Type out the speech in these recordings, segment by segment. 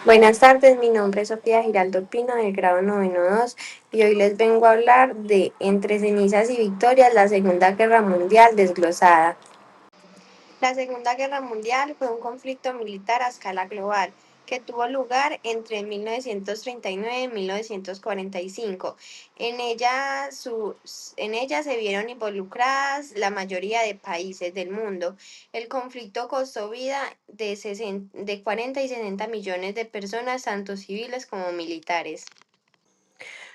Buenas tardes, mi nombre es Sofía Giraldo Pino del grado noveno 2 y hoy les vengo a hablar de Entre cenizas y victorias, la Segunda Guerra Mundial desglosada. La Segunda Guerra Mundial fue un conflicto militar a escala global que tuvo lugar entre 1939 y 1945. En ella se vieron involucradas la mayoría de países del mundo. El conflicto costó vida de 40 y 60 millones de personas, tanto civiles como militares.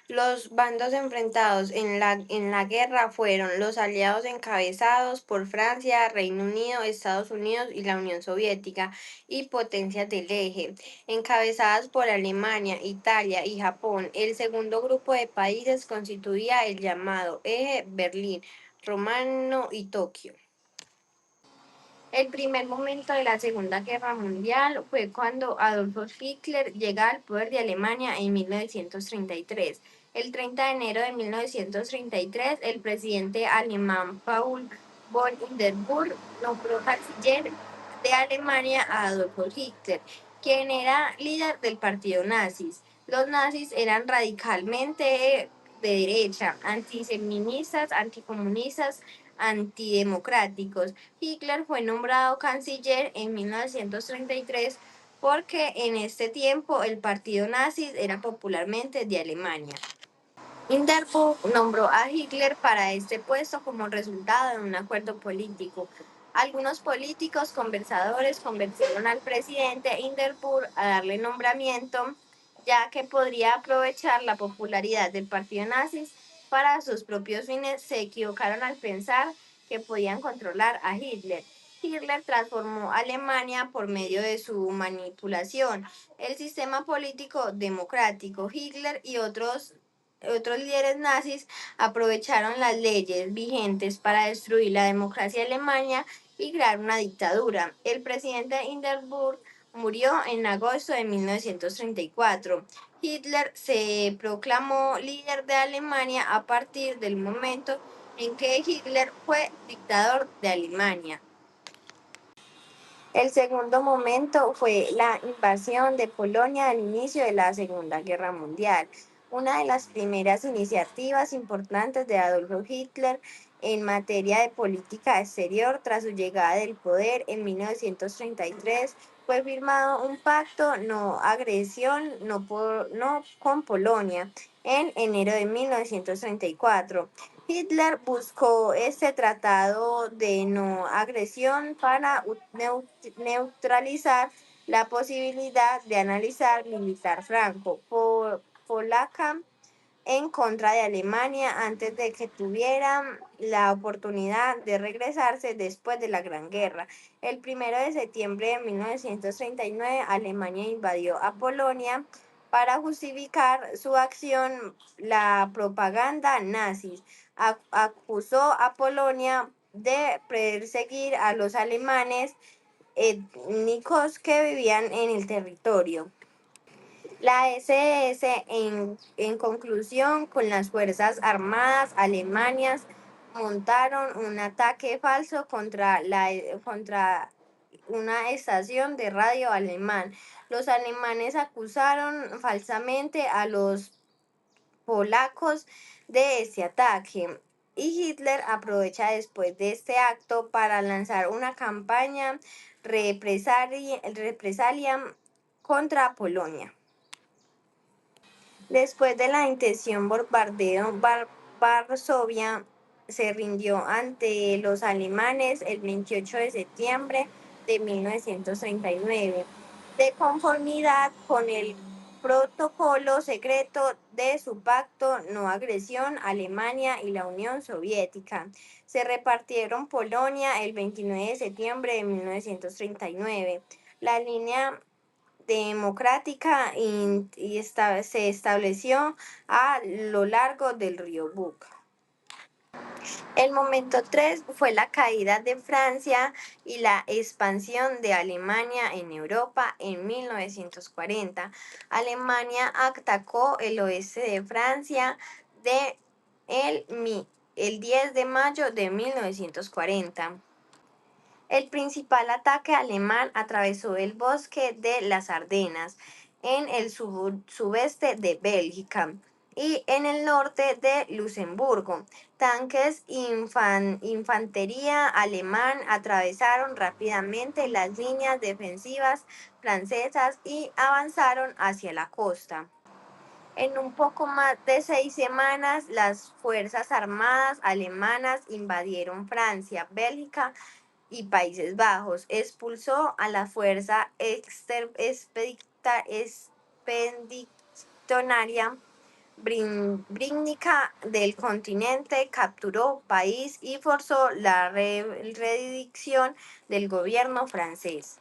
Los bandos enfrentados en la guerra fueron los aliados encabezados por Francia, Reino Unido, Estados Unidos y la Unión Soviética y potencias del eje, encabezadas por Alemania, Italia y Japón. El segundo grupo de países constituía el llamado eje Berlín, Romano y Tokio. El primer momento de la Segunda Guerra Mundial fue cuando Adolf Hitler llega al poder de Alemania en 1933. El 30 de enero de 1933, el presidente alemán Paul von Hindenburg nombró canciller de Alemania a Adolf Hitler, quien era líder del partido nazi. Los nazis eran radicalmente de derecha, antisemitistas, anticomunistas, antidemocráticos. Hitler fue nombrado canciller en 1933 porque en este tiempo el partido nazi era popularmente de Alemania. Hindenburg nombró a Hitler para este puesto como resultado de un acuerdo político. Algunos políticos conversadores convencieron al presidente Hindenburg a darle nombramiento, ya que podría aprovechar la popularidad del partido nazi para sus propios fines. Se equivocaron al pensar que podían controlar a Hitler. Hitler transformó Alemania por medio de su manipulación, el sistema político democrático. Hitler y otros líderes nazis aprovecharon las leyes vigentes para destruir la democracia alemana y crear una dictadura. El presidente Hindenburg murió en agosto de 1934. Hitler se proclamó líder de Alemania a partir del momento en que Hitler fue dictador de Alemania. El segundo momento fue la invasión de Polonia al inicio de la Segunda Guerra Mundial, una de las primeras iniciativas importantes de Adolf Hitler en materia de política exterior tras su llegada del poder en 1933. Fue firmado un pacto no agresión no con Polonia en enero de 1934. Hitler buscó este tratado de no agresión para neutralizar la posibilidad de analizar militar franco-polaca en contra de Alemania antes de que tuvieran la oportunidad de regresarse después de la Gran Guerra. El 1 de septiembre de 1939, Alemania invadió a Polonia. Para justificar su acción, la propaganda nazi acusó a Polonia de perseguir a los alemanes étnicos que vivían en el territorio. La SS, en conclusión, con las Fuerzas Armadas alemanas, montaron un ataque falso contra una estación de radio alemán. Los alemanes acusaron falsamente a los polacos de ese ataque. Y Hitler aprovecha después de este acto para lanzar una campaña represalia contra Polonia. Después de la intención bombardeo, Varsovia se rindió ante los alemanes el 28 de septiembre de 1939, de conformidad con el protocolo secreto de su pacto no agresión. Alemania y la Unión Soviética se repartieron Polonia el 29 de septiembre de 1939. La línea democrática se estableció a lo largo del río Bug. El momento 3 fue la caída de Francia y la expansión de Alemania en Europa en 1940. Alemania atacó el oeste de Francia de el 10 de mayo de 1940. El principal ataque alemán atravesó el bosque de las Ardenas en el sudeste de Bélgica y en el norte de Luxemburgo. Tanques infantería alemán atravesaron rápidamente las líneas defensivas francesas y avanzaron hacia la costa. En un poco más de 6 semanas, las Fuerzas Armadas alemanas invadieron Francia, Bélgica y Países Bajos. Expulsó a la Fuerza Expedicionaria Británica del continente, capturó país y forzó la reedición del gobierno francés.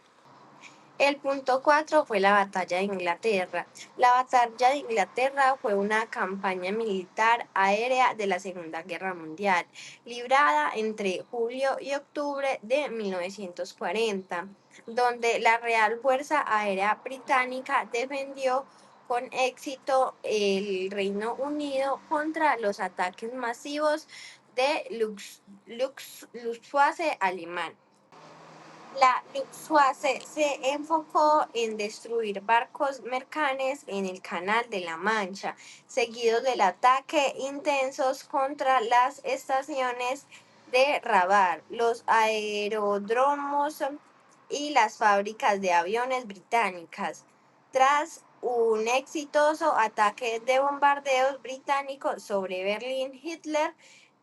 El punto 4 fue la Batalla de Inglaterra. La Batalla de Inglaterra fue una campaña militar aérea de la Segunda Guerra Mundial, librada entre julio y octubre de 1940, donde la Real Fuerza Aérea Británica defendió con éxito el Reino Unido contra los ataques masivos de Luftwaffe alemán. La Luftwaffe se enfocó en destruir barcos mercantes en el Canal de la Mancha, seguidos del ataque intensos contra las estaciones de Rabat, los aeródromos y las fábricas de aviones británicas. Tras un exitoso ataque de bombardeos británicos sobre Berlín, Hitler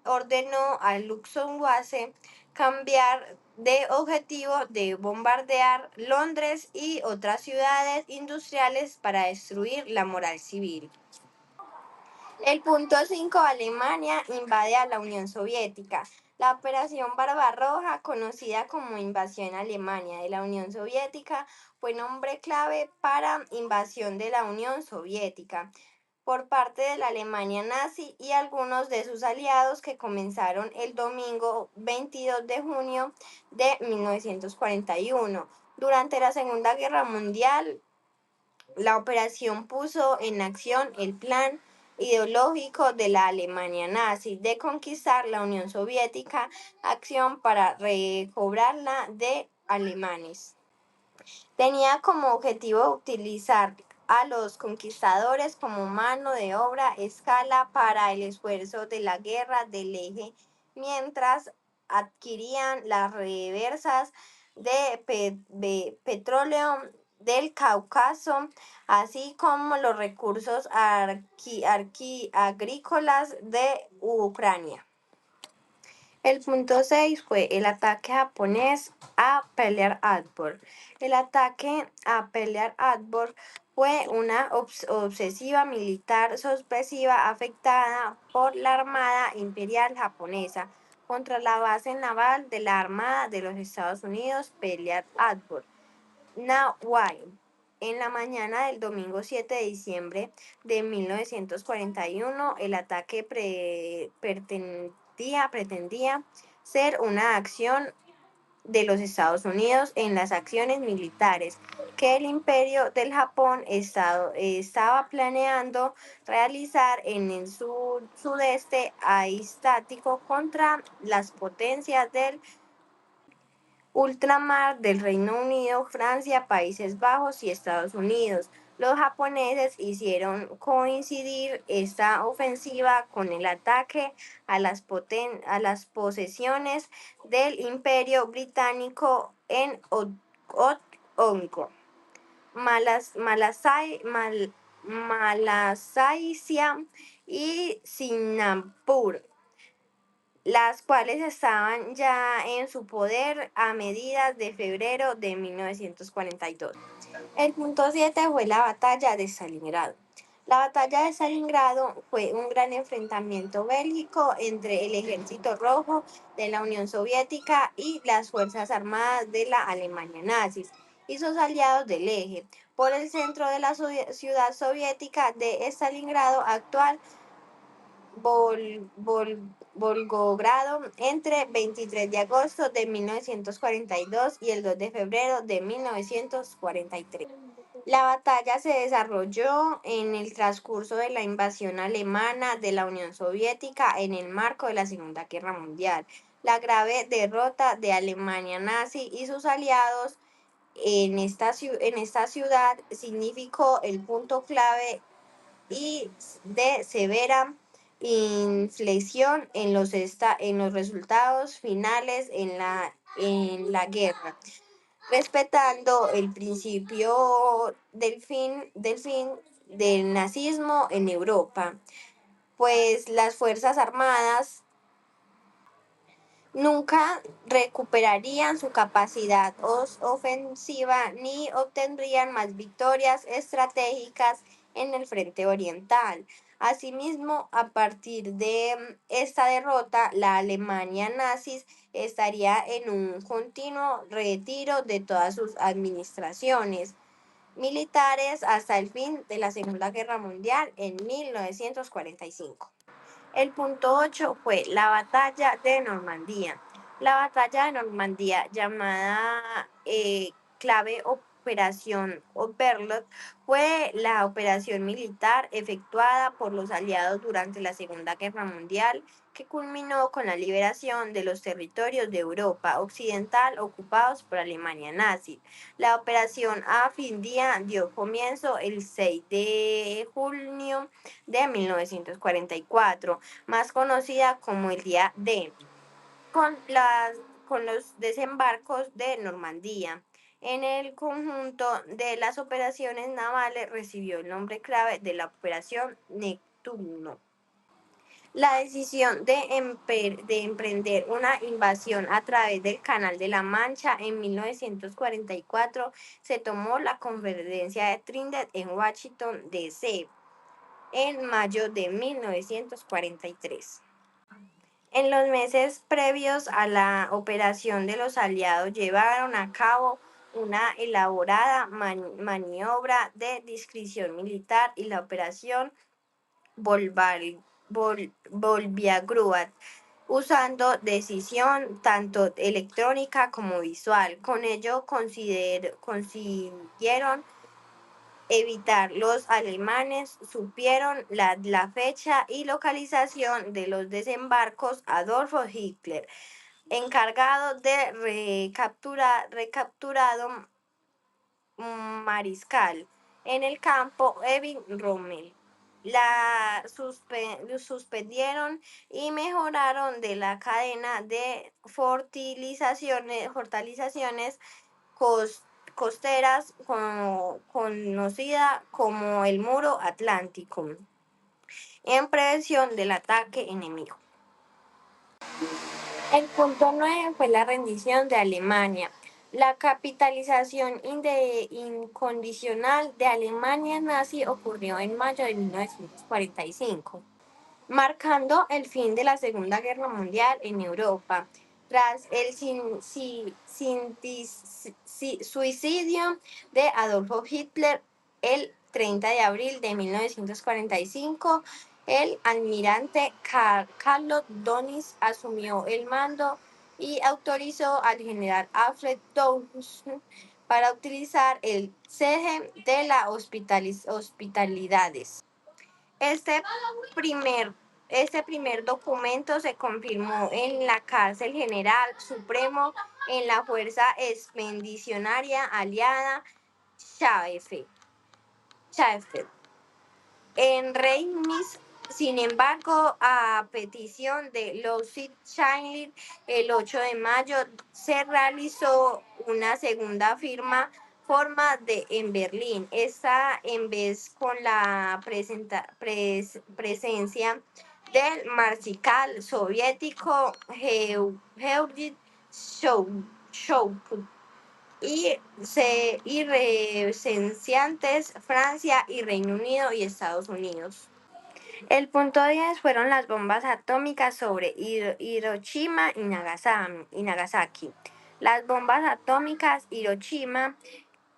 ordenó a Luftwaffe cambiar de objetivo de bombardear Londres y otras ciudades industriales para destruir la moral civil. El punto 5. Alemania invade a la Unión Soviética. La Operación Barbarroja, conocida como Invasión Alemania de la Unión Soviética, fue nombre clave para invasión de la Unión Soviética por parte de la Alemania nazi y algunos de sus aliados, que comenzaron el domingo 22 de junio de 1941. Durante la Segunda Guerra Mundial, la operación puso en acción el plan ideológico de la Alemania nazi de conquistar la Unión Soviética, acción para recobrarla de alemanes. Tenía como objetivo utilizar a los conquistadores como mano de obra escala para el esfuerzo de la guerra del eje, mientras adquirían las reversas de petróleo del Cáucaso, así como los recursos agrícolas de Ucrania. El punto 6 fue el ataque japonés a Pearl Harbor. El ataque a Pearl Harbor fue una ofensiva militar sorpresiva afectada por la Armada Imperial Japonesa contra la base naval de la Armada de los Estados Unidos, Pearl Harbor, Hawaii. En la mañana del domingo 7 de diciembre de 1941, el ataque pretendía ser una acción de los Estados Unidos en las acciones militares que el Imperio del Japón estaba planeando realizar en el sudeste asiático contra las potencias del ultramar del Reino Unido, Francia, Países Bajos y Estados Unidos. Los japoneses hicieron coincidir esta ofensiva con el ataque a las posesiones del Imperio Británico en Hong Malasia y Singapur, las cuales estaban ya en su poder a mediados de febrero de 1942. El punto 7 fue la batalla de Stalingrado. La batalla de Stalingrado fue un gran enfrentamiento bélico entre el Ejército Rojo de la Unión Soviética y las Fuerzas Armadas de la Alemania nazis y sus aliados del eje, por el centro de la ciudad soviética de Stalingrado actual, Volgogrado, entre 23 de agosto de 1942 y el 2 de febrero de 1943. La batalla se desarrolló en el transcurso de la invasión alemana de la Unión Soviética en el marco de la Segunda Guerra Mundial. La grave derrota de Alemania nazi y sus aliados en esta ciudad significó el punto clave y de severa inflexión en los resultados finales en la guerra, respetando el principio del fin del nazismo en Europa, pues las Fuerzas Armadas nunca recuperarían su capacidad ofensiva ni obtendrían más victorias estratégicas en el frente oriental. Asimismo, a partir de esta derrota, la Alemania nazi estaría en un continuo retiro de todas sus administraciones militares hasta el fin de la Segunda Guerra Mundial en 1945. El punto 8 fue la batalla de Normandía. La batalla de Normandía, llamada clave Operación Overlord, fue la operación militar efectuada por los aliados durante la Segunda Guerra Mundial que culminó con la liberación de los territorios de Europa Occidental ocupados por Alemania nazi. La operación Afindía dio comienzo el 6 de junio de 1944, más conocida como el Día D, con, con los desembarcos de Normandía. En el conjunto de las operaciones navales recibió el nombre clave de la Operación Neptuno. La decisión de emprender una invasión a través del Canal de la Mancha en 1944 se tomó la Conferencia de Trinidad en Washington, D.C. en mayo de 1943. En los meses previos a la operación de los aliados llevaron a cabo una elaborada maniobra de discreción militar y la operación Volviagruat, usando decisión tanto electrónica como visual. Con ello consiguieron evitar. Los alemanes supieron la fecha y localización de los desembarcos Adolfo Hitler, encargado de recapturado mariscal en el campo Evin Rommel. Suspendieron y mejoraron de la cadena de fortificaciones costeras conocida como el Muro Atlántico, en prevención del ataque enemigo. El punto 9 fue la rendición de Alemania. La capitalización incondicional de Alemania nazi ocurrió en mayo de 1945, marcando el fin de la Segunda Guerra Mundial en Europa. Tras el suicidio de Adolfo Hitler el 30 de abril de 1945, el almirante Carlo Dönitz asumió el mando y autorizó al general Alfred Dönitz para utilizar el cese de las hospitalidades. Este primer, este primer documento se confirmó en la Cárcel General Supremo en la Fuerza Expedicionaria Aliada Schaefeld en Reims. Sin embargo, a petición de Lothar Schindler, el 8 de mayo se realizó una segunda forma en Berlín, esta en vez con la presencia del mariscal soviético Georgy Shoup y representantes Francia y Reino Unido y Estados Unidos. El punto 10 fueron las bombas atómicas sobre Hiroshima y Nagasaki. Las bombas atómicas Hiroshima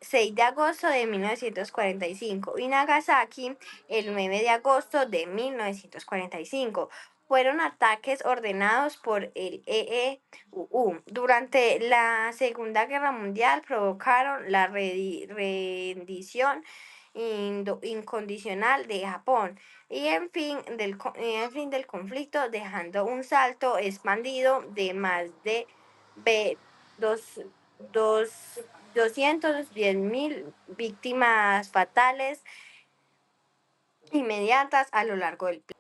6 de agosto de 1945 y Nagasaki el 9 de agosto de 1945. Fueron ataques ordenados por el EEUU. Durante la Segunda Guerra Mundial provocaron la rendición incondicional de Japón y en fin del conflicto, dejando un salto expandido de más de dos 210.000 víctimas fatales inmediatas a lo largo del planeta.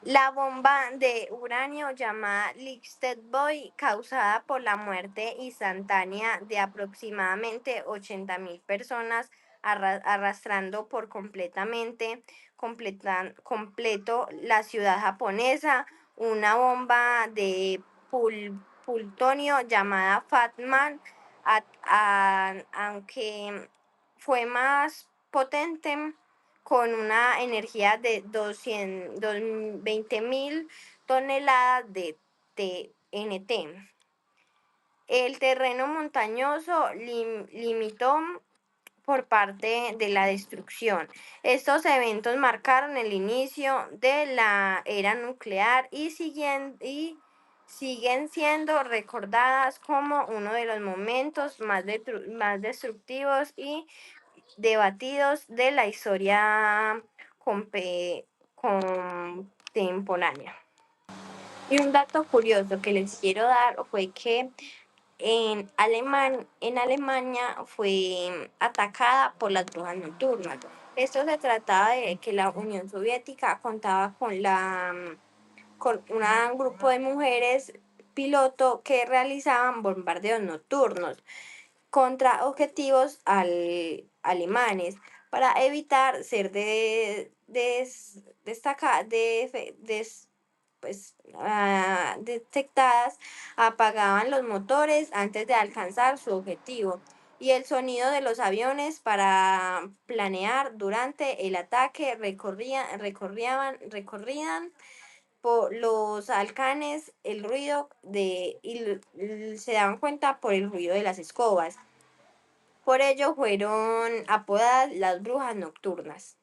La bomba de uranio llamada Lichtenstein Boy, causada por la muerte instantánea de aproximadamente 80.000 personas, arrastrando por completo la ciudad japonesa. Una bomba de plutonio llamada Fatman, aunque fue más potente, con una energía de 20.000 toneladas de TNT. El terreno montañoso limitó por parte de la destrucción. Estos eventos marcaron el inicio de la era nuclear siguen siendo recordadas como uno de los momentos más destructivos y debatidos de la historia contemporánea. Y un dato curioso que les quiero dar fue que en Alemania fue atacada por las brujas nocturnas. Esto se trataba de que la Unión Soviética contaba con un grupo de mujeres piloto que realizaban bombardeos nocturnos contra objetivos alemanes para evitar ser detectadas. Apagaban los motores antes de alcanzar su objetivo y el sonido de los aviones para planear durante el ataque recorrían por los alcanes el ruido se daban cuenta por el ruido de las escobas. Por ello fueron apodadas las brujas nocturnas.